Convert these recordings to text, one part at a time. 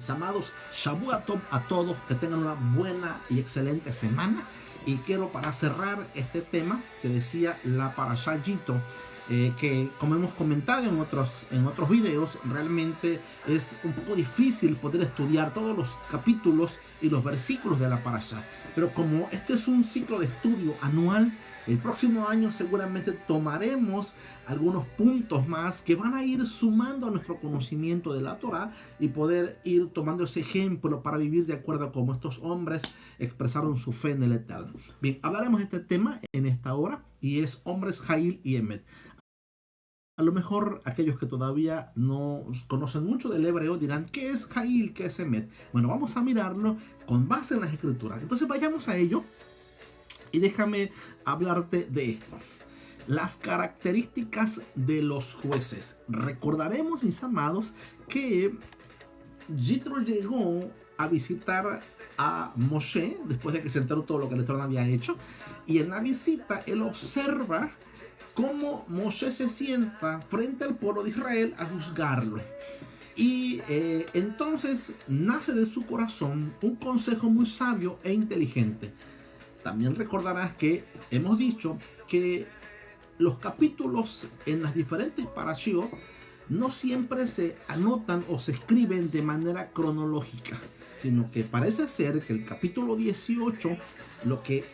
Mis amados, Shabbat Tov a todos, que tengan una buena y excelente semana. Y quiero, para cerrar este tema, te decía la Parashá Yitro, que como hemos comentado en otros videos, realmente es un poco difícil poder estudiar todos los capítulos y los versículos de la Parashá. Pero como este es un ciclo de estudio anual, el próximo año seguramente tomaremos algunos puntos más que van a ir sumando a nuestro conocimiento de la Torá y poder ir tomando ese ejemplo para vivir de acuerdo a cómo estos hombres expresaron su fe en el Eterno. Bien, hablaremos de este tema en esta hora y es hombres Jail y Emet. A lo mejor aquellos que todavía no conocen mucho del hebreo dirán, ¿qué es Jail? ¿Qué es Emet? Bueno, vamos a mirarlo con base en las escrituras. Entonces vayamos a ello y déjame hablarte de esto. Las características de los jueces. Recordaremos, mis amados, que Yitro llegó a visitar a Moshe después de que se enteró todo lo que el Eterno había hecho, y en la visita él observa cómo Moshe se sienta frente al pueblo de Israel a juzgarlo. Y entonces nace de su corazón un consejo muy sabio e inteligente. También recordarás que hemos dicho que los capítulos en las diferentes parashiot no siempre se anotan o se escriben de manera cronológica, sino que parece ser que el capítulo 18, lo que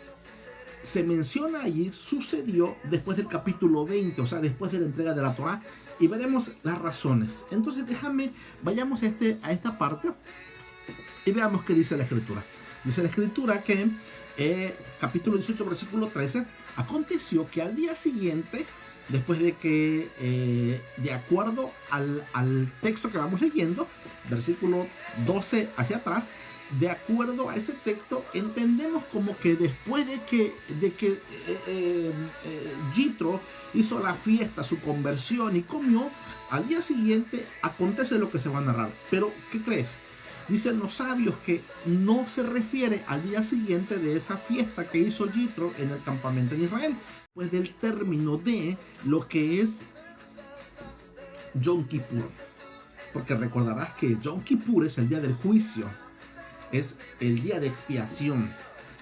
se menciona allí, sucedió después del capítulo 20, o sea, después de la entrega de la Torá, y veremos las razones. Entonces vayamos a esta parte y veamos qué dice la escritura. Dice la escritura que capítulo 18, versículo 13, aconteció que al día siguiente, después de que, de acuerdo al texto que vamos leyendo, versículo 12 hacia atrás, de acuerdo a ese texto, entendemos como que después de que Yitro hizo la fiesta, su conversión y comió, al día siguiente acontece lo que se va a narrar. Pero, ¿qué crees? Dicen los sabios que no se refiere al día siguiente de esa fiesta que hizo Yitro en el campamento en Israel, pues del término de lo que es Yom Kippur. Porque recordarás que Yom Kippur es el día del juicio, es el día de expiación.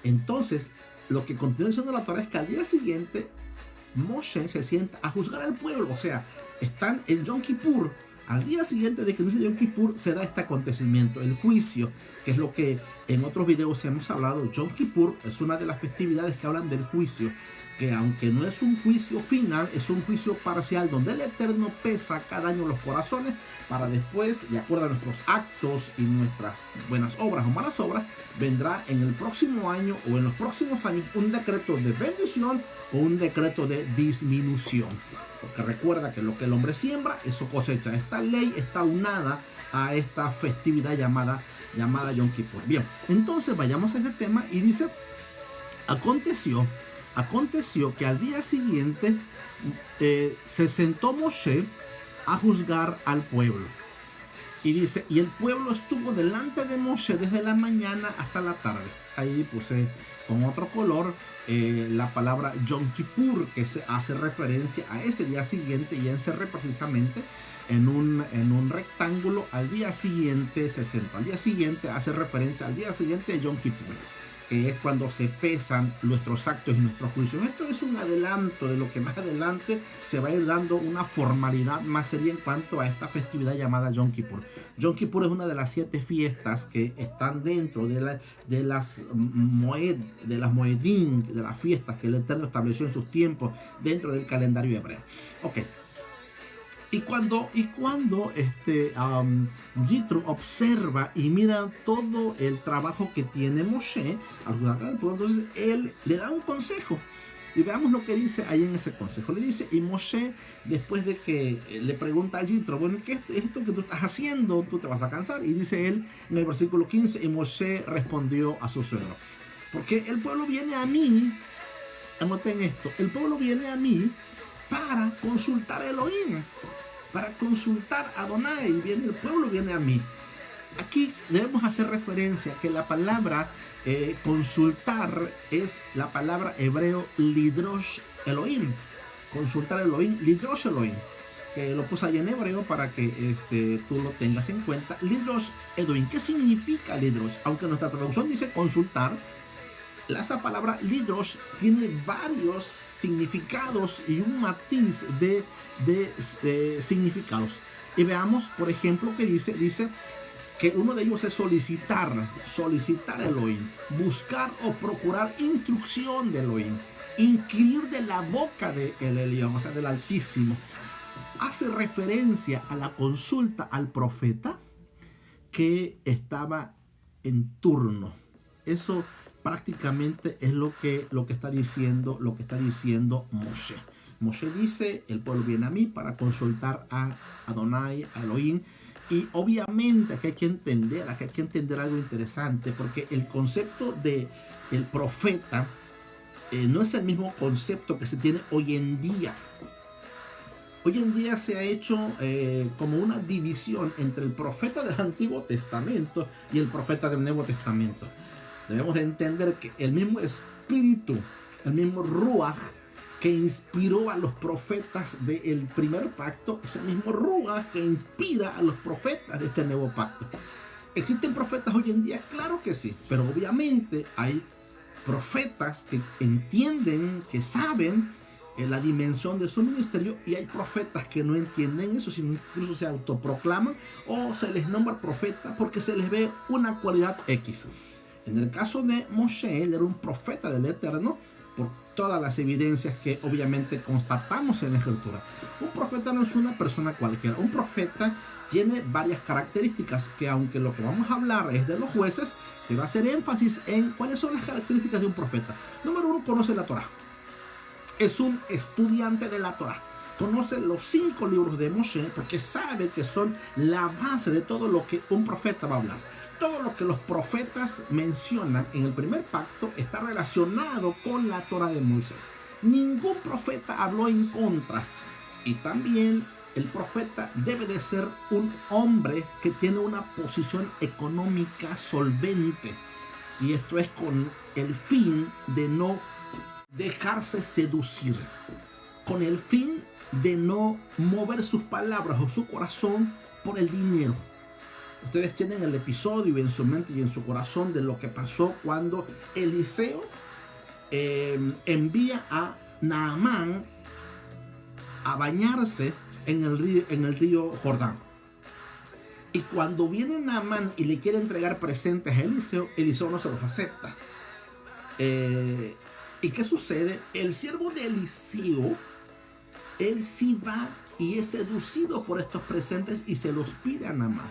Entonces, lo que continúa diciendo la Torá es que al día siguiente Moshe se sienta a juzgar al pueblo. O sea, están en Yom Kippur. Al día siguiente de que inicie Yom Kippur se da este acontecimiento, el juicio, que es lo que en otros videos hemos hablado. Yom Kippur es una de las festividades que hablan del juicio, que aunque no es un juicio final, es un juicio parcial donde el Eterno pesa cada año los corazones para después, de acuerdo a nuestros actos y nuestras buenas obras o malas obras, vendrá en el próximo año o en los próximos años un decreto de bendición o un decreto de disminución. Porque recuerda que lo que el hombre siembra, eso cosecha. Esta ley está unada a esta festividad llamada Yom Kippur. Bien, entonces vayamos a este tema y dice, aconteció que al día siguiente se sentó Moshe a juzgar al pueblo. Y dice, y el pueblo estuvo delante de Moshe desde la mañana hasta la tarde. Ahí puse con otro color la palabra Yom Kippur, que se hace referencia a ese día siguiente y encerré precisamente en un rectángulo. Al día siguiente se sentó. Al día siguiente hace referencia al día siguiente de Yom Kippur, que es cuando se pesan nuestros actos y nuestros juicios. Esto es un adelanto de lo que más adelante se va a ir dando una formalidad más seria en cuanto a esta festividad llamada Yom Kippur. Yom Kippur es una de las 7 fiestas que están dentro de las Moedim, de las fiestas que el Eterno estableció en sus tiempos dentro del calendario hebreo. Ok. Y cuando Yitro observa y mira todo el trabajo que tiene Moshe al juzgar al pueblo, entonces él le da un consejo. Y veamos lo que dice ahí en ese consejo. Le dice, y Moshe, después de que le pregunta a Yitro, bueno, ¿qué es esto que tú estás haciendo? Tú te vas a cansar. Y dice él en el versículo 15, y Moshe respondió a su suegro, porque el pueblo viene a mí, anoten esto, el pueblo viene a mí para consultar a Elohim, para consultar a Adonai. El pueblo viene a mí. Aquí debemos hacer referencia que la palabra consultar es la palabra hebreo lidrosh Elohim. Consultar Elohim, lidrosh Elohim. que lo puse ahí en hebreo para que tú lo tengas en cuenta. Lidrosh Edoin. ¿Qué significa Lidrosh? Aunque nuestra traducción dice consultar, esa palabra Lidrosh tiene varios significados y un matiz de significados. Y veamos, por ejemplo, que dice que uno de ellos es solicitar Elohim, buscar o procurar instrucción de Elohim, inquirir de la boca de el Elión, o sea, del Altísimo. Hace referencia a la consulta al profeta que estaba en turno. Eso prácticamente es lo que está diciendo Moshe. Moshe dice: el pueblo viene a mí para consultar a Adonai, a Elohim. Y obviamente aquí hay que entender algo interesante, porque el concepto de el profeta no es el mismo concepto que se tiene hoy en día. Hoy en día se ha hecho como una división entre el profeta del Antiguo Testamento y el profeta del Nuevo Testamento. Debemos de entender que el mismo espíritu, el mismo Ruach que inspiró a los profetas del primer pacto, es el mismo Ruach que inspira a los profetas de este nuevo pacto. ¿Existen profetas hoy en día? Claro que sí, pero obviamente hay profetas que entienden, que saben la dimensión de su ministerio, y hay profetas que no entienden eso, sino incluso se autoproclaman o se les nombra profeta porque se les ve una cualidad X. En el caso de Moshe, él era un profeta del Eterno por todas las evidencias que obviamente constatamos en la Escritura. Un profeta no es una persona cualquiera. Un profeta tiene varias características que, aunque lo que vamos a hablar es de los jueces, te va a hacer énfasis en cuáles son las características de un profeta. Número uno, conoce la Torah. Es un estudiante de la Torah. Conoce los 5 libros de Moshe porque sabe que son la base de todo lo que un profeta va a hablar. Todo lo que los profetas mencionan en el primer pacto está relacionado con la Torah de Moisés. Ningún profeta habló en contra. Y también el profeta debe de ser un hombre que tiene una posición económica solvente. Y esto es con el fin de no dejarse seducir, con el fin de no mover sus palabras o su corazón por el dinero. Ustedes tienen el episodio en su mente y en su corazón de lo que pasó cuando Eliseo envía a Naamán a bañarse en el río Jordán. Y cuando viene Naamán y le quiere entregar presentes a Eliseo, Eliseo no se los acepta. ¿Y qué sucede? El siervo de Eliseo, él sí va y es seducido por estos presentes y se los pide a Naamán.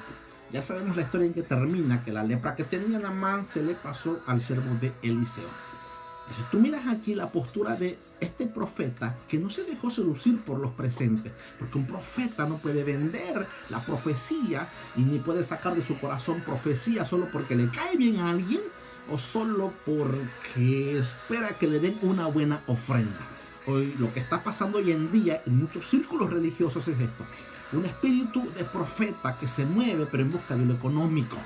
Ya sabemos la historia en que termina, que la lepra que tenía Naamán se le pasó al siervo de Eliseo. Entonces tú miras aquí la postura de este profeta que no se dejó seducir por los presentes, porque un profeta no puede vender la profecía y ni puede sacar de su corazón profecía solo porque le cae bien a alguien o solo porque espera que le den una buena ofrenda. Hoy lo que está pasando hoy en día en muchos círculos religiosos es esto: un espíritu de profeta que se mueve pero en busca de lo económico.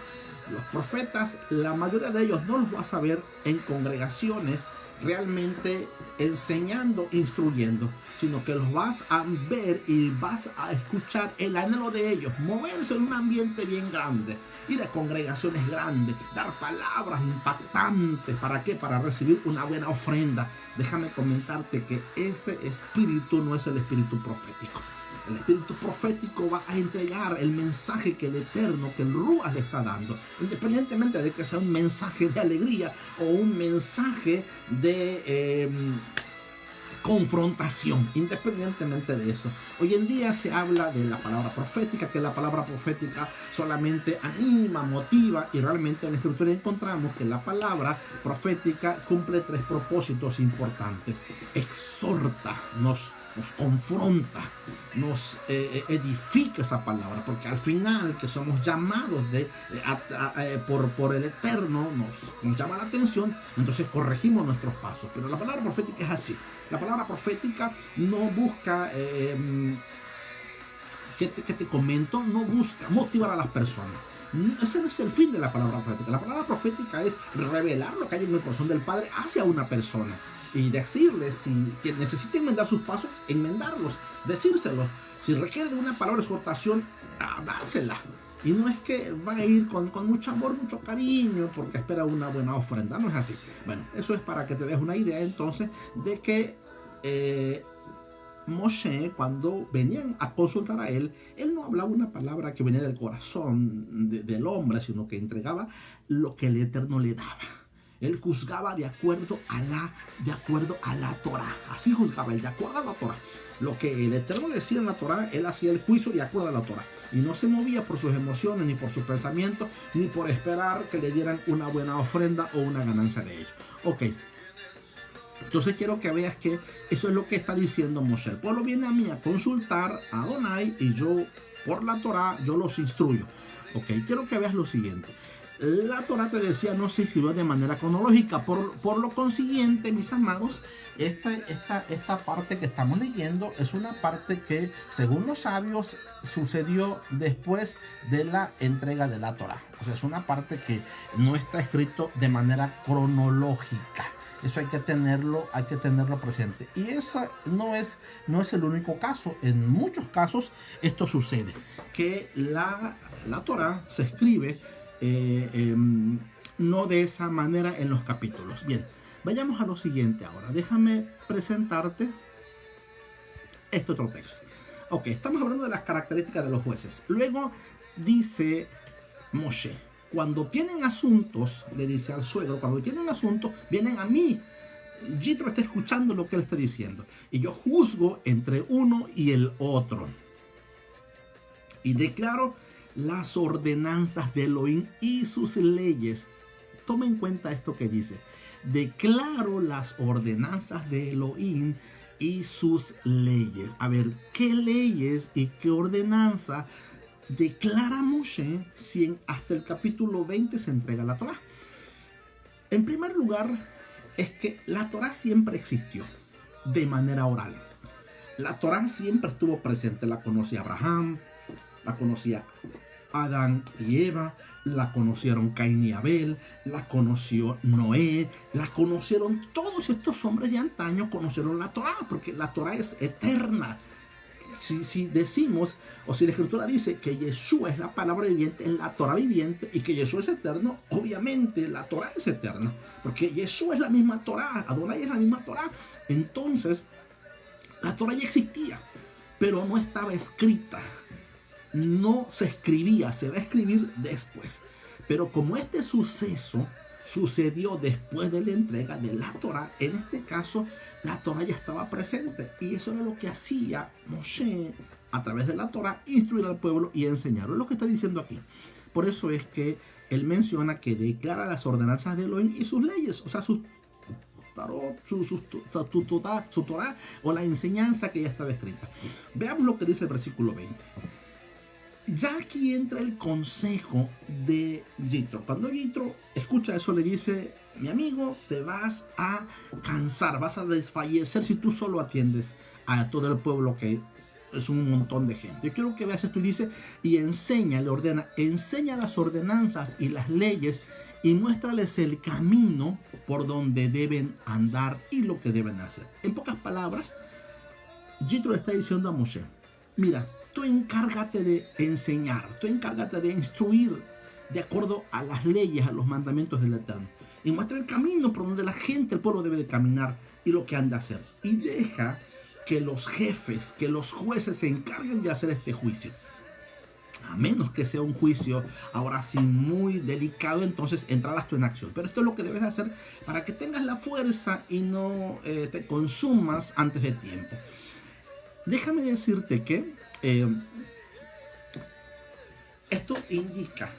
Los profetas, la mayoría de ellos no los vas a ver en congregaciones realmente enseñando, instruyendo, sino que los vas a ver y vas a escuchar el anhelo de ellos, moverse en un ambiente bien grande, ir a congregaciones grandes, dar palabras impactantes. ¿Para qué? Para recibir una buena ofrenda. Déjame comentarte que ese espíritu no es el espíritu profético. El espíritu profético va a entregar el mensaje que el Eterno, que el Ruach le está dando, independientemente de que sea un mensaje de alegría o un mensaje de confrontación. Independientemente de eso, hoy en día se habla de la palabra profética, que la palabra profética solamente anima, motiva, y realmente en la Escritura encontramos que la palabra profética cumple 3 propósitos importantes. Exhorta, nos confronta, nos edifica esa palabra, porque al final que somos llamados por el Eterno, nos llama la atención, entonces corregimos nuestros pasos. Pero la palabra profética es así. La palabra profética no busca, ¿qué te comento? No busca motivar a las personas. Ese no es el fin de la palabra profética. La palabra profética es revelar lo que hay en el corazón del Padre hacia una persona y decirle si que necesita enmendar sus pasos, enmendarlos, decírselos. Si requiere de una palabra de exhortación, dársela. Y no es que va a ir con mucho amor, mucho cariño, porque espera una buena ofrenda. No es así. Bueno, eso es para que te des una idea entonces de que Moshe, cuando venían a consultar a él no hablaba una palabra que venía del corazón del hombre, sino que entregaba lo que el Eterno le daba. Él juzgaba de acuerdo a la Torah. Así juzgaba él, de acuerdo a la Torah. Lo que el Eterno decía en la Torah, él hacía el juicio de acuerdo a la Torah. Y no se movía por sus emociones, ni por sus pensamientos, ni por esperar que le dieran una buena ofrenda o una ganancia de ellos. Ok. Entonces quiero que veas que eso es lo que está diciendo Moshe. El pueblo viene a mí a consultar a Adonai y yo, por la Torah, yo los instruyo. Ok, quiero que veas lo siguiente. La Torah, te decía, no se escribió de manera cronológica. Por lo consiguiente, mis amados, esta parte que estamos leyendo es una parte que, según los sabios, sucedió después de la entrega de la Torah. O sea, es una parte que no está escrito de manera cronológica. Eso hay que tenerlo presente. Y eso no es el único caso. En muchos casos esto sucede. Que la Torah se escribe no de esa manera en los capítulos. Bien, vayamos a lo siguiente ahora. Déjame presentarte este otro texto. Ok, estamos hablando de las características de los jueces. Luego dice Moshe: cuando tienen asuntos, le dice al suegro, cuando tienen asuntos, vienen a mí. Yitro está escuchando lo que él está diciendo. Y yo juzgo entre uno y el otro. Y declaro las ordenanzas de Elohim y sus leyes. Toma en cuenta esto que dice. Declaro las ordenanzas de Elohim y sus leyes. A ver, ¿qué leyes y qué ordenanza declara Moshe si hasta el capítulo 20 se entrega la Torah? En primer lugar, es que la Torah siempre existió de manera oral. La Torah siempre estuvo presente. La conocía Abraham, la conocía Adán y Eva, la conocieron Caín y Abel, la conoció Noé, la conocieron todos estos hombres de antaño, conocieron la Torah, porque la Torah es eterna. Si decimos, o si la Escritura dice que Yeshua es la palabra viviente, es la Torah viviente, y que Yeshua es eterno, obviamente la Torah es eterna, porque Yeshua es la misma Torah, Adonai es la misma Torah. Entonces, la Torah ya existía, pero no estaba escrita, no se escribía, se va a escribir después. Pero como este suceso sucedió después de la entrega de la Torah, en este caso la Torah ya estaba presente, y eso era lo que hacía Moshe a través de la Torah, instruir al pueblo y enseñarlo. Es lo que está diciendo aquí. Por eso es que él menciona que declara las ordenanzas de Elohim y sus leyes, o sea, su Torah o la enseñanza que ya estaba escrita. Veamos lo que dice el versículo 20. Ya aquí entra el consejo de Yitro. Cuando Yitro escucha eso, le dice: mi amigo, te vas a cansar, vas a desfallecer si tú solo atiendes a todo el pueblo, que es un montón de gente. Yo quiero que veas esto. Y dice: y enseña, le ordena, enseña las ordenanzas y las leyes y muéstrales el camino por donde deben andar y lo que deben hacer. En pocas palabras, Yitro está diciendo a Moshe: mira, tú encárgate de enseñar, tú encárgate de instruir de acuerdo a las leyes, a los mandamientos del Eterno. Y muestra el camino por donde la gente, el pueblo debe de caminar y lo que han de hacer. Y deja que los jefes, que los jueces se encarguen de hacer este juicio. A menos que sea un juicio, ahora sí, muy delicado, entonces entrarás tú en acción. Pero esto es lo que debes hacer para que tengas la fuerza y no te consumas antes de tiempo. Déjame decirte que esto indica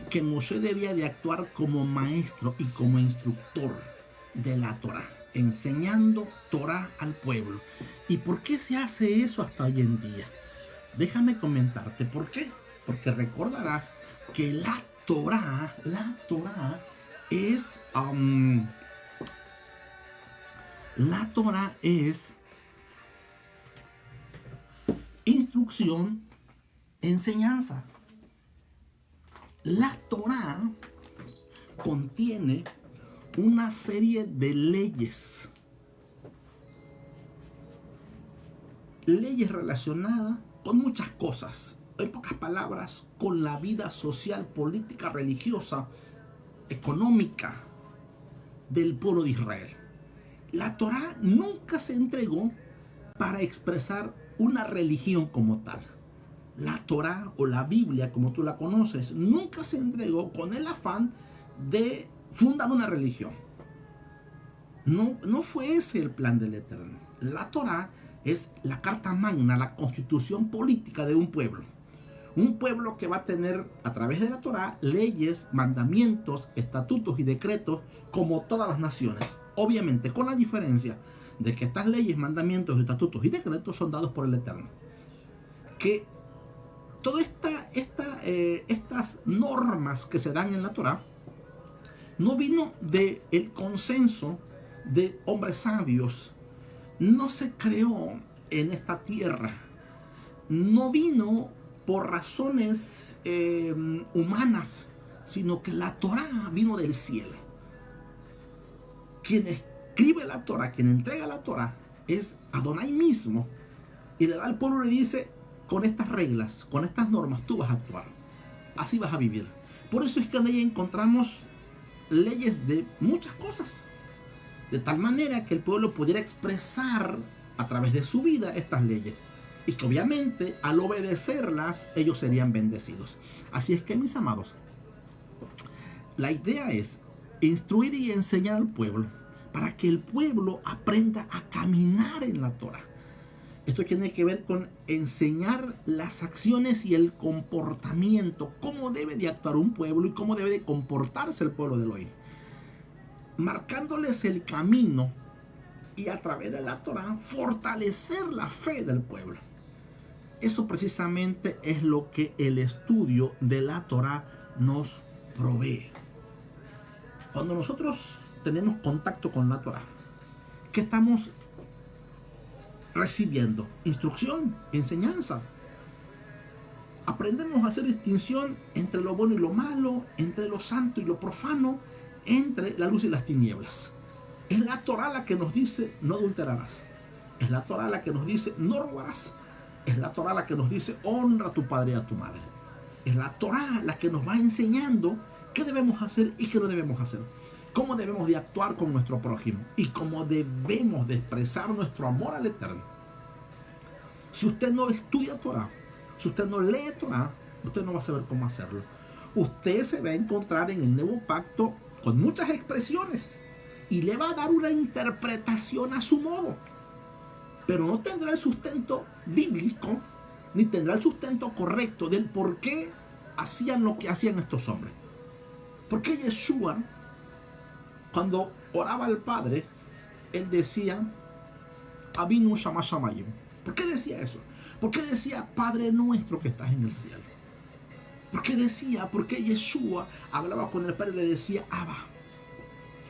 que Moshe debía de actuar como maestro y como instructor de la Torah, enseñando Torah al pueblo. ¿Y por qué se hace eso hasta hoy en día? Déjame comentarte por qué. Porque recordarás que la Torah es instrucción, enseñanza. La Torá contiene una serie de leyes. Leyes relacionadas con muchas cosas. En pocas palabras, con la vida social, política, religiosa, económica del pueblo de Israel. La Torá nunca se entregó para expresar una religión como tal. La Torá o la Biblia, como tú la conoces, nunca se entregó con el afán de fundar una religión. No fue ese el plan del Eterno. La Torá es la carta magna, la constitución política de un pueblo. Un pueblo que va a tener a través de la Torá leyes, mandamientos, estatutos y decretos como todas las naciones. Obviamente con la diferencia de que estas leyes, mandamientos, estatutos y decretos son dados por el Eterno. Que todas estas normas que se dan en la Torá no vino del consenso de hombres sabios. No se creó en esta tierra. No vino por razones humanas, sino que la Torá vino del cielo. Quien escribe la Torá, quien entrega la Torá, es Adonai mismo. Y le da al pueblo y le dice, con estas reglas, con estas normas, tú vas a actuar. Así vas a vivir. Por eso es que en ella encontramos leyes de muchas cosas. De tal manera que el pueblo pudiera expresar a través de su vida estas leyes. Y que obviamente al obedecerlas ellos serían bendecidos. Así es que, mis amados, la idea es instruir y enseñar al pueblo para que el pueblo aprenda a caminar en la Torá. Esto tiene que ver con enseñar las acciones y el comportamiento, cómo debe de actuar un pueblo y cómo debe de comportarse el pueblo de Elohim, marcándoles el camino y a través de la Torá fortalecer la fe del pueblo. Eso precisamente es lo que el estudio de la Torá nos provee. Cuando nosotros tenemos contacto con la Torá, ¿qué estamos recibiendo? Instrucción, enseñanza. Aprendemos a hacer distinción entre lo bueno y lo malo, entre lo santo y lo profano, entre la luz y las tinieblas. Es la Torá la que nos dice no adulterarás. Es la Torá la que nos dice no robarás. Es la Torá la que nos dice honra a tu padre y a tu madre. Es la Torá la que nos va enseñando qué debemos hacer y qué no debemos hacer. Cómo debemos de actuar con nuestro prójimo y cómo debemos de expresar nuestro amor al Eterno. Si usted no estudia Torá, si usted no lee Torá, usted no va a saber cómo hacerlo. Usted se va a encontrar en el nuevo pacto con muchas expresiones y le va a dar una interpretación a su modo. Pero no tendrá el sustento bíblico, ni tendrá el sustento correcto del por qué hacían lo que hacían estos hombres. ¿Por qué Yeshua, cuando oraba al Padre, él decía, Avinu Shama Shamayim? ¿Por qué decía eso? ¿Por qué decía, Padre nuestro que estás en el cielo? ¿Por qué decía? ¿Por qué Yeshua hablaba con el Padre y le decía, Abba?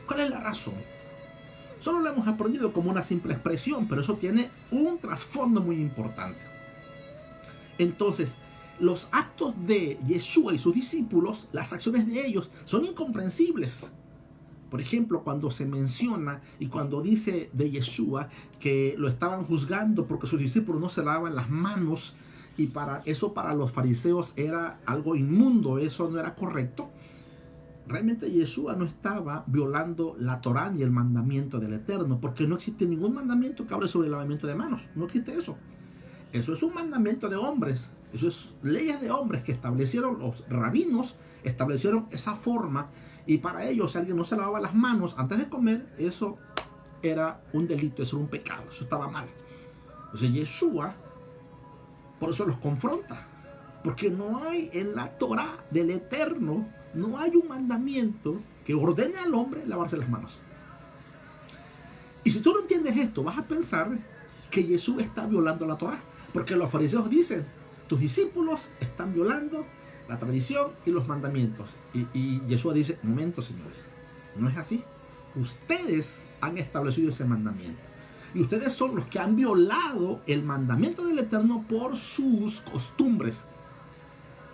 ¿Cuál es la razón? Solo lo hemos aprendido como una simple expresión, pero eso tiene un trasfondo muy importante. Entonces, los actos de Yeshua y sus discípulos, las acciones de ellos, son incomprensibles. Por ejemplo, cuando se menciona y cuando dice de Yeshua que lo estaban juzgando porque sus discípulos no se lavaban las manos, y para los fariseos era algo inmundo, eso no era correcto. Realmente Yeshua no estaba violando la Torá ni el mandamiento del Eterno, porque no existe ningún mandamiento que hable sobre el lavamiento de manos. No existe eso. Eso es un mandamiento de hombres. Eso es leyes de hombres que establecieron los rabinos, establecieron esa forma. Y para ellos, si alguien no se lavaba las manos antes de comer, eso era un delito, eso era un pecado, eso estaba mal. Entonces Yeshua, por eso los confronta. Porque no hay en la Torá del Eterno, no hay un mandamiento que ordene al hombre lavarse las manos. Y si tú no entiendes esto, vas a pensar que Jesús está violando la Torá. Porque los fariseos dicen, tus discípulos están violando la tradición y los mandamientos. Y Jesús dice, momento señores, no es así. Ustedes han establecido ese mandamiento. Y ustedes son los que han violado el mandamiento del Eterno por sus costumbres.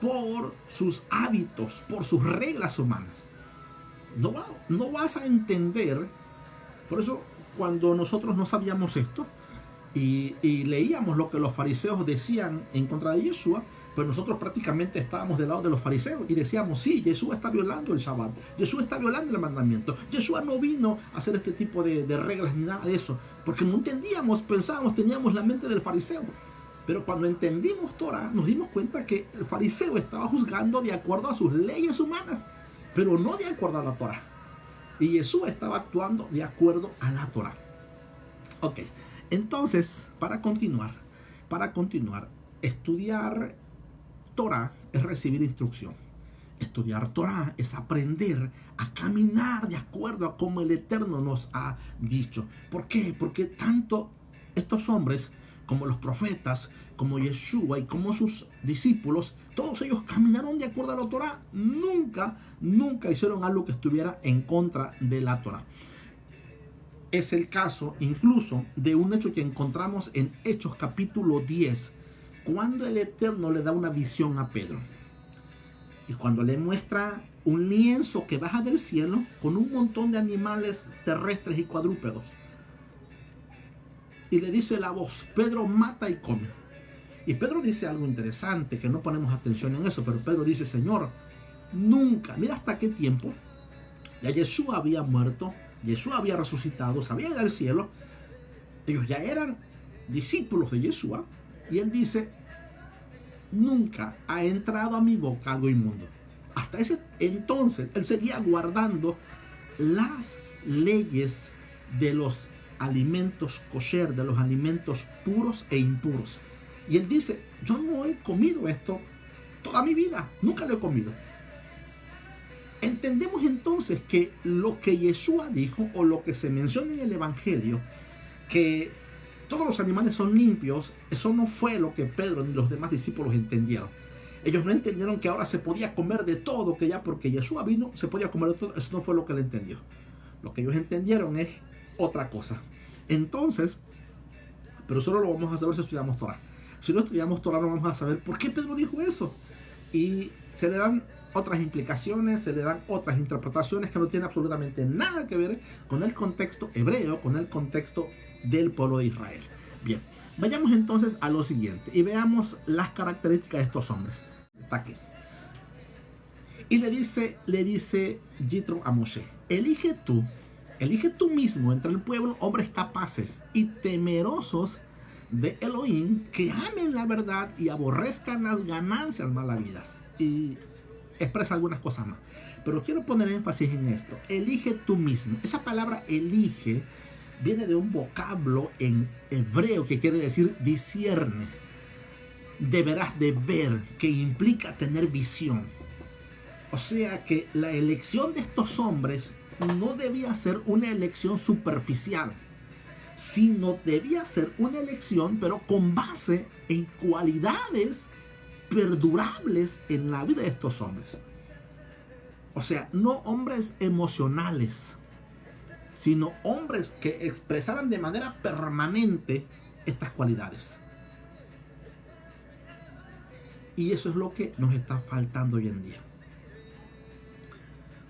por sus hábitos, por sus reglas humanas. No vas a entender. Por eso, cuando nosotros no sabíamos esto y leíamos lo que los fariseos decían en contra de Yeshua, pues nosotros prácticamente estábamos del lado de los fariseos y decíamos, sí, Yeshua está violando el Shabbat, Yeshua está violando el mandamiento, Yeshua no vino a hacer este tipo de reglas ni nada de eso, porque no entendíamos, pensábamos, teníamos la mente del fariseo. Pero cuando entendimos Torah, nos dimos cuenta que el fariseo estaba juzgando de acuerdo a sus leyes humanas, pero no de acuerdo a la Torah. Y Yeshua estaba actuando de acuerdo a la Torah. Ok, entonces, para continuar, estudiar Torah es recibir instrucción. Estudiar Torah es aprender a caminar de acuerdo a como el Eterno nos ha dicho. ¿Por qué? Porque tanto estos hombres como los profetas, como Yeshua y como sus discípulos, todos ellos caminaron de acuerdo a la Torah. Nunca hicieron algo que estuviera en contra de la Torah. Es el caso incluso de un hecho que encontramos en Hechos capítulo 10, cuando el Eterno le da una visión a Pedro. Y cuando le muestra un lienzo que baja del cielo con un montón de animales terrestres y cuadrúpedos. Y le dice la voz, Pedro, mata y come. Y Pedro dice algo interesante, que no ponemos atención en eso, pero Pedro dice, Señor, nunca, mira hasta qué tiempo, ya Yeshua había muerto, Yeshua había resucitado, se había ido al cielo, ellos ya eran discípulos de Yeshua, y él dice, nunca ha entrado a mi boca algo inmundo. Hasta ese entonces, él seguía guardando las leyes de los alimentos kosher, de los alimentos puros e impuros. Y él dice, yo no he comido esto toda mi vida, nunca lo he comido. Entendemos entonces que lo que Yeshua dijo, o lo que se menciona en el Evangelio, que todos los animales son limpios, eso no fue lo que Pedro ni los demás discípulos entendieron. Ellos no entendieron que ahora se podía comer de todo, que ya porque Yeshua vino se podía comer de todo. Eso no fue lo que él entendió. Lo que ellos entendieron es otra cosa. Entonces, pero solo lo vamos a saber si estudiamos Torah. Si no estudiamos Torah, no vamos a saber por qué Pedro dijo eso. Y se le dan otras implicaciones, se le dan otras interpretaciones que no tienen absolutamente nada que ver con el contexto hebreo, con el contexto del pueblo de Israel. Bien, vayamos entonces a lo siguiente y veamos las características de estos hombres. Está aquí. Y le dice Yitro a Moshe, elige tú mismo entre el pueblo hombres capaces y temerosos de Elohim, que amen la verdad y aborrezcan las ganancias malavidas. Y expresa algunas cosas más, pero quiero poner énfasis en esto. Elige tú mismo. Esa palabra elige viene de un vocablo en hebreo que quiere decir discierne. Deberás de ver, que implica tener visión. O sea que la elección de estos hombres no debía ser una elección superficial, sino debía ser una elección, pero con base en cualidades perdurables en la vida de estos hombres. O sea, no hombres emocionales, sino hombres que expresaran de manera permanente estas cualidades. Y eso es lo que nos está faltando hoy en día.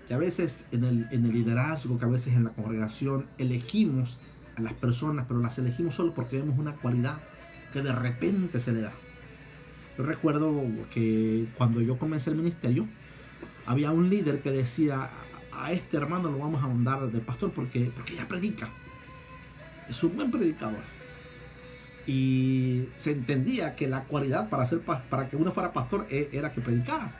Que a veces en el liderazgo, que a veces en la congregación elegimos a las personas, pero las elegimos solo porque vemos una cualidad que de repente se le da. Yo recuerdo que cuando yo comencé el ministerio, había un líder que decía, a este hermano lo vamos a mandar de pastor porque ya predica. Es un buen predicador. Y se entendía que la cualidad para que uno fuera pastor era que predicara.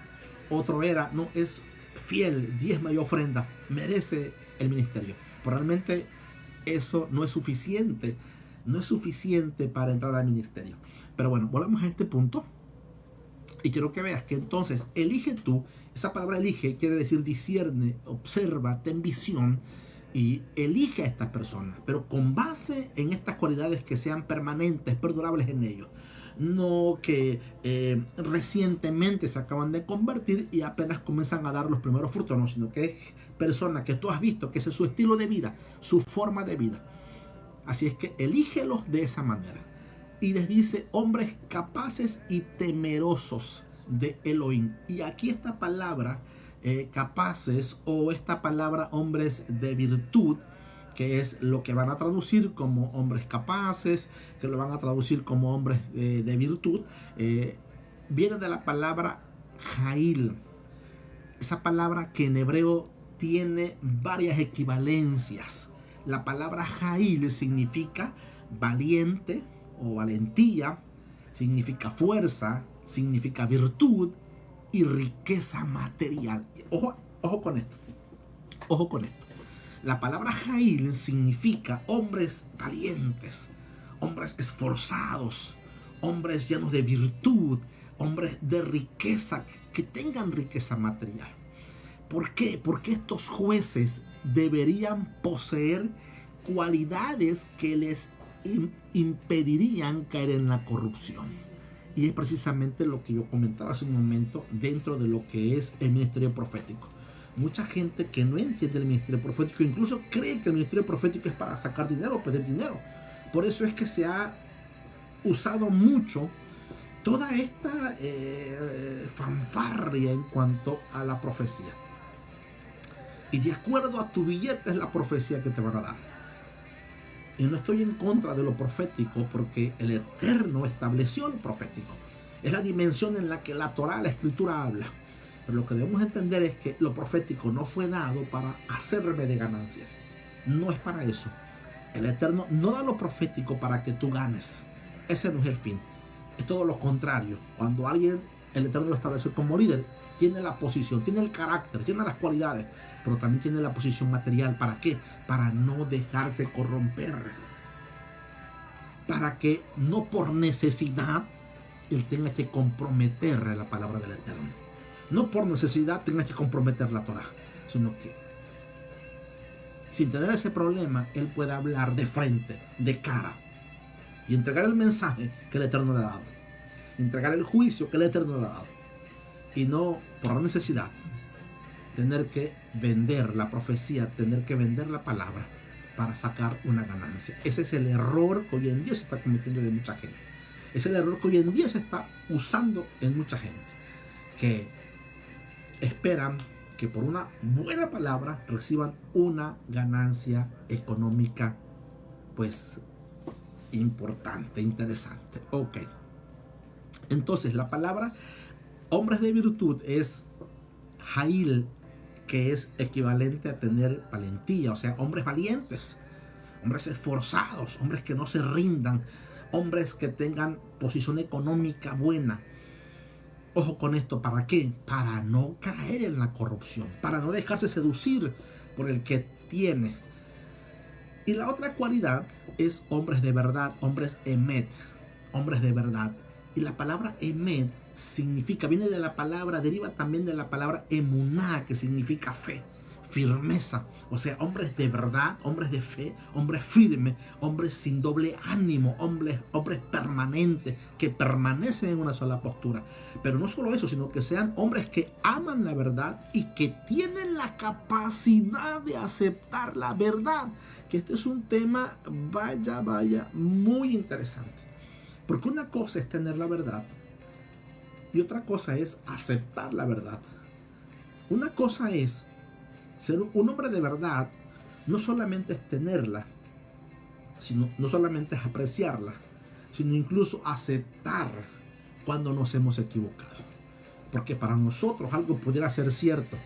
Otro era, no, es fiel, diezma y ofrenda, merece el ministerio. Pero realmente eso no es suficiente. No es suficiente para entrar al ministerio. Pero bueno, volvamos a este punto. Y quiero que veas que entonces, elige tú. Esa palabra elige quiere decir discierne, observa, ten visión y elige a estas personas, pero con base en estas cualidades que sean permanentes, perdurables en ellos. No que recientemente se acaban de convertir y apenas comienzan a dar los primeros frutos, no, sino que es personas que tú has visto que ese es su estilo de vida, su forma de vida. Así es que elígelos de esa manera. Y les dice hombres capaces y temerosos. de Elohim. Y aquí esta palabra capaces, o esta palabra hombres de virtud, que es lo que van a traducir como hombres capaces, que lo van a traducir como hombres de virtud, viene de la palabra Jail. Esa palabra que en hebreo tiene varias equivalencias. La palabra Jail significa valiente o valentía, significa fuerza, significa virtud y riqueza material. Ojo con esto. Ojo con esto. La palabra Jail significa hombres valientes, hombres esforzados, hombres llenos de virtud, hombres de riqueza, que tengan riqueza material. ¿Por qué? Porque estos jueces deberían poseer cualidades que les impedirían caer en la corrupción. Y es precisamente lo que yo comentaba hace un momento dentro de lo que es el ministerio profético. Mucha gente que no entiende el ministerio profético incluso cree que el ministerio profético es para sacar dinero o pedir dinero. Por eso es que se ha usado mucho toda esta fanfarria en cuanto a la profecía. Y de acuerdo a tu billete es la profecía que te van a dar. Y no estoy en contra de lo profético, porque el Eterno estableció lo profético. Es la dimensión en la que la Torá, la Escritura, habla. Pero lo que debemos entender es que lo profético no fue dado para hacerme de ganancias. No es para eso. El Eterno no da lo profético para que tú ganes. Ese no es el fin. Es todo lo contrario. Cuando alguien, el Eterno lo estableció como líder, tiene la posición, tiene el carácter, tiene las cualidades, pero también tiene la posición material. ¿Para qué? Para no dejarse corromper. Para que no por necesidad él tenga que comprometer la palabra del Eterno. No por necesidad tenga que comprometer la Torah, sino que sin tener ese problema, él puede hablar de frente, de cara, y entregar el mensaje que el Eterno le ha dado, entregar el juicio que el Eterno le ha dado, y no por necesidad tener que vender la profecía, tener que vender la palabra para sacar una ganancia. Ese es el error que hoy en día se está cometiendo de mucha gente. Es el error que hoy en día se está usando en mucha gente, que esperan que por una buena palabra reciban una ganancia económica, pues, importante, interesante. Ok. Entonces, la palabra hombres de virtud es Jail, que es equivalente a tener valentía, o sea, hombres valientes, hombres esforzados, hombres que no se rindan, hombres que tengan posición económica buena. Ojo con esto, ¿para qué? Para no caer en la corrupción, para no dejarse seducir por el que tiene. Y la otra cualidad es hombres de verdad, hombres emet, hombres de verdad. Y la palabra emet significa, viene de la palabra, deriva también de la palabra emuná, que significa fe, firmeza. O sea, hombres de verdad, hombres de fe, hombres firmes, hombres sin doble ánimo, hombres permanentes, que permanecen en una sola postura. Pero no solo eso, sino que sean hombres que aman la verdad y que tienen la capacidad de aceptar la verdad. Que este es un tema, vaya, muy interesante. Porque una cosa es tener la verdad y otra cosa es aceptar la verdad. Una cosa es ser un hombre de verdad, no solamente es tenerla, sino no solamente es apreciarla, sino incluso aceptar cuando nos hemos equivocado. Porque para nosotros algo pudiera ser cierto,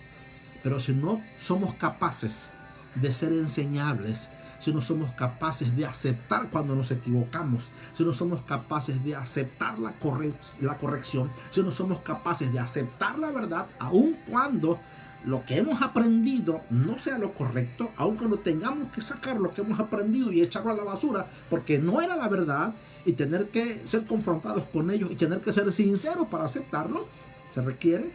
pero si no somos capaces de ser enseñables, si no somos capaces de aceptar cuando nos equivocamos, si no somos capaces de aceptar la corrección, si no somos capaces de aceptar la verdad, aun cuando lo que hemos aprendido no sea lo correcto, aun cuando tengamos que sacar lo que hemos aprendido y echarlo a la basura porque no era la verdad, y tener que ser confrontados con ellos y tener que ser sinceros para aceptarlo, se requiere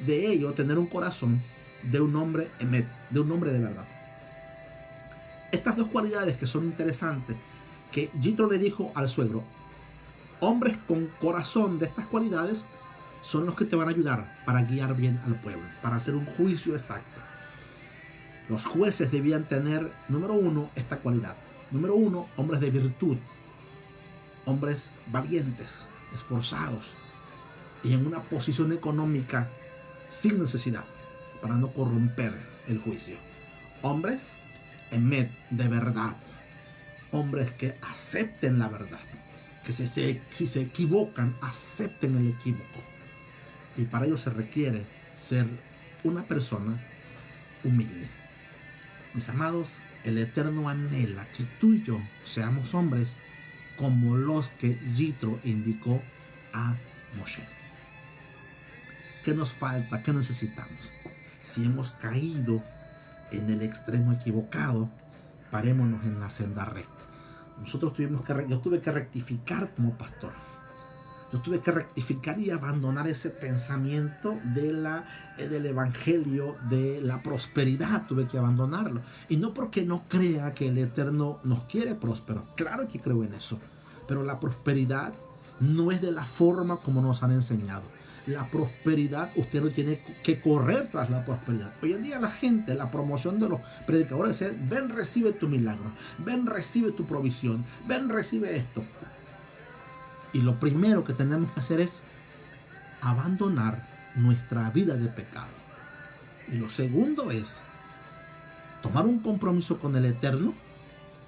de ello tener un corazón de un hombre emet, de un hombre de verdad. Estas dos cualidades que son interesantes, que Jitro le dijo al suegro, hombres con corazón de estas cualidades son los que te van a ayudar para guiar bien al pueblo, para hacer un juicio exacto. Los jueces debían tener, número uno, esta cualidad. Número uno, hombres de virtud, hombres valientes, esforzados, y en una posición económica sin necesidad, para no corromper el juicio. Hombres, emet de verdad. Hombres que acepten la verdad. Que si se equivocan, acepten el equívoco. Y para ello se requiere ser una persona humilde. Mis amados, el Eterno anhela que tú y yo seamos hombres como los que Yitro indicó a Moshe. ¿Qué nos falta? ¿Qué necesitamos? Si hemos caído en el extremo equivocado, parémonos en la senda recta. Yo tuve que rectificar como pastor. Yo tuve que rectificar y abandonar ese pensamiento del evangelio de la prosperidad. Tuve que abandonarlo. Y no porque no crea que el Eterno nos quiere prósperos. Claro que creo en eso. Pero la prosperidad no es de la forma como nos han enseñado. La prosperidad, usted no tiene que correr tras la prosperidad. Hoy en día la gente, la promoción de los predicadores es: ven, recibe tu milagro. Ven, recibe tu provisión. Ven, recibe esto. Y lo primero que tenemos que hacer es abandonar nuestra vida de pecado. Y lo segundo es tomar un compromiso con el Eterno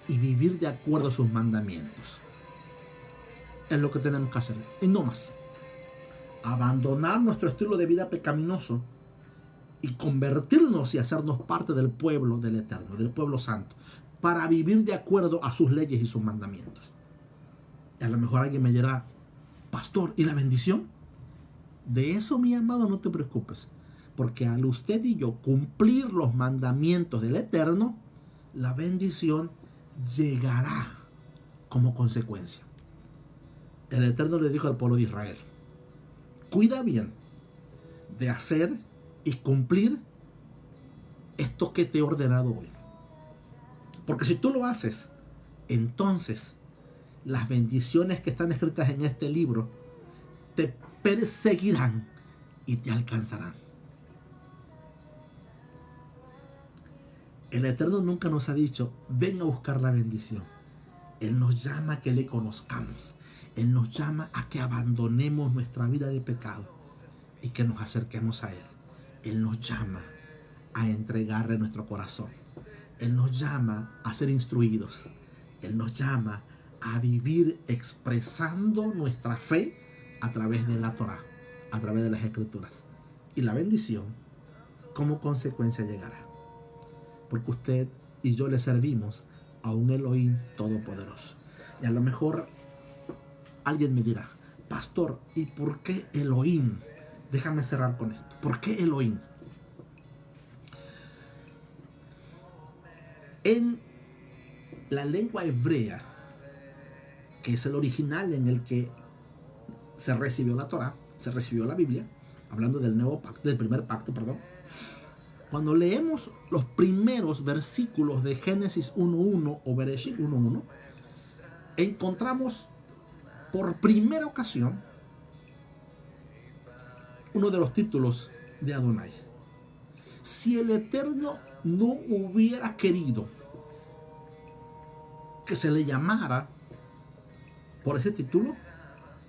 y vivir de acuerdo a sus mandamientos. Es lo que tenemos que hacer. Y no más. Abandonar nuestro estilo de vida pecaminoso y convertirnos y hacernos parte del pueblo del Eterno, del pueblo santo, para vivir de acuerdo a sus leyes y sus mandamientos. A lo mejor alguien me dirá: pastor, ¿y la bendición? De eso, mi amado, no te preocupes, porque al usted y yo cumplir los mandamientos del Eterno, la bendición llegará como consecuencia. El Eterno le dijo al pueblo de Israel: cuida bien de hacer y cumplir esto que te he ordenado hoy, porque si tú lo haces, entonces las bendiciones que están escritas en este libro te perseguirán y te alcanzarán. El Eterno nunca nos ha dicho: ven a buscar la bendición. Él nos llama a que le conozcamos. Él nos llama a que abandonemos nuestra vida de pecado y que nos acerquemos a Él. Él nos llama a entregarle nuestro corazón. Él nos llama a ser instruidos. Él nos llama a vivir expresando nuestra fe a través de la Torá, a través de las Escrituras. Y la bendición como consecuencia llegará. Porque usted y yo le servimos a un Elohim todopoderoso. Y a lo mejor alguien me dirá: pastor, ¿y por qué Elohim? Déjame cerrar con esto. ¿Por qué Elohim? En la lengua hebrea, que es el original en el que se recibió la Torá, se recibió la Biblia, hablando del nuevo pacto, del primer pacto, perdón. Cuando leemos los primeros versículos de Génesis 1.1 o Bereshit 1.1, encontramos por primera ocasión uno de los títulos de Adonai. Si el Eterno no hubiera querido que se le llamara por ese título,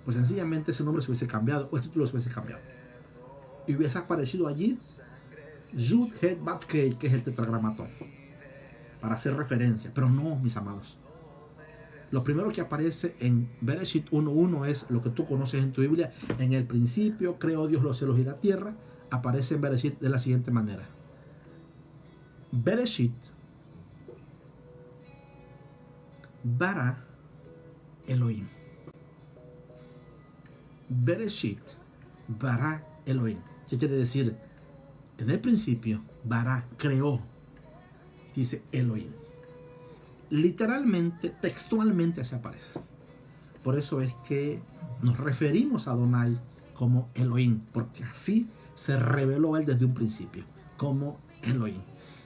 pues sencillamente ese nombre se hubiese cambiado, o el título se hubiese cambiado, y hubiese aparecido allí Yud, Het, Bat, Kei, que es el tetragramatón, para hacer referencia. Pero no, mis amados. Lo primero que aparece en Bereshit 1.1 es lo que tú conoces en tu Biblia: en el principio creó Dios los cielos y la tierra. Aparece en Bereshit de la siguiente manera: Bereshit bara Elohim. Bereshit bara Elohim. ¿Qué quiere decir? En el principio, bara creó. Dice Elohim. Literalmente, textualmente se aparece. Por eso es que nos referimos a Adonai como Elohim, porque así se reveló Él desde un principio, como Elohim.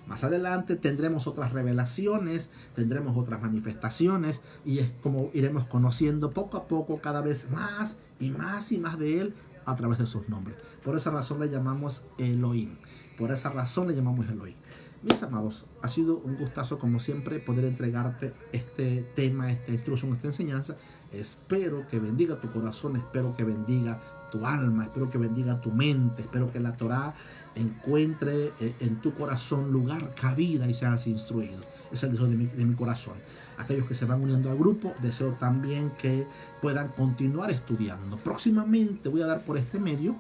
Más adelante tendremos otras revelaciones, tendremos otras manifestaciones, y es como iremos conociendo poco a poco cada vez más y más y más de Él a través de sus nombres. Por esa razón le llamamos Elohim. Por esa razón le llamamos Elohim. Mis amados, ha sido un gustazo como siempre poder entregarte este tema, esta instrucción, esta enseñanza. Espero que bendiga tu corazón, espero que bendiga tu alma, espero que bendiga tu mente, espero que la Torá encuentre en tu corazón lugar, cabida y seas instruido. Es el deseo de mi corazón. Aquellos que se van uniendo al grupo, deseo también que puedan continuar estudiando. Próximamente voy a dar por este medio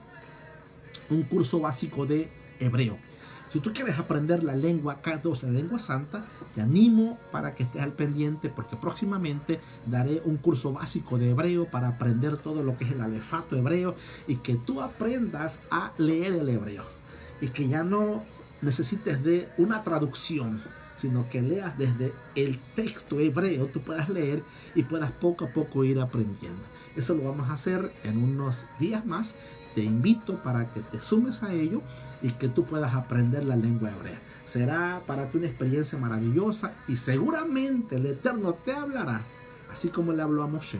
un curso básico de hebreo. Si tú quieres aprender la lengua K12, la lengua santa, te animo para que estés al pendiente, porque próximamente daré un curso básico de hebreo para aprender todo lo que es el alefato hebreo y que tú aprendas a leer el hebreo y que ya no necesites de una traducción, sino que leas desde el texto hebreo, tú puedas leer y puedas poco a poco ir aprendiendo. Eso lo vamos a hacer en unos días más. Te invito para que te sumes a ello y que tú puedas aprender la lengua hebrea. Será para ti una experiencia maravillosa y seguramente el Eterno te hablará, así como le habló a Moshe,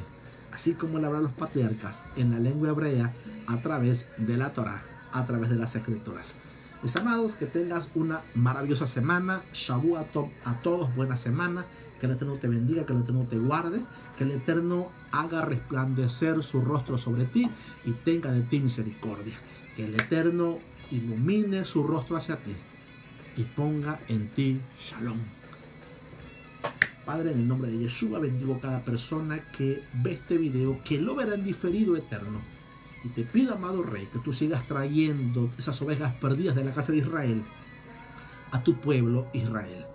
así como le habló a los patriarcas en la lengua hebrea a través de la Torá, a través de las Escrituras. Mis amados, que tengas una maravillosa semana. Shavua Tov a todos, buena semana. Que el Eterno te bendiga, que el Eterno te guarde, que el Eterno haga resplandecer su rostro sobre ti y tenga de ti misericordia. Que el Eterno ilumine su rostro hacia ti y ponga en ti shalom. Padre, en el nombre de Yeshua, bendigo a cada persona que ve este video, que lo verá en diferido, Eterno. Y te pido, amado Rey, que tú sigas trayendo esas ovejas perdidas de la casa de Israel a tu pueblo Israel.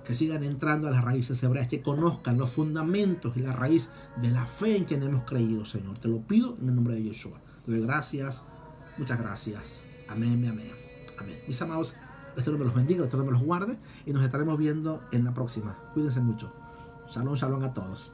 Que sigan entrando a las raíces hebreas, que conozcan los fundamentos y la raíz de la fe en quien hemos creído, Señor. Te lo pido en el nombre de Yeshua. Te doy gracias, muchas gracias. Amén, amén, amén. Mis amados, el Eterno me los bendiga, el Eterno me los guarde y nos estaremos viendo en la próxima. Cuídense mucho. Shalom, shalom a todos.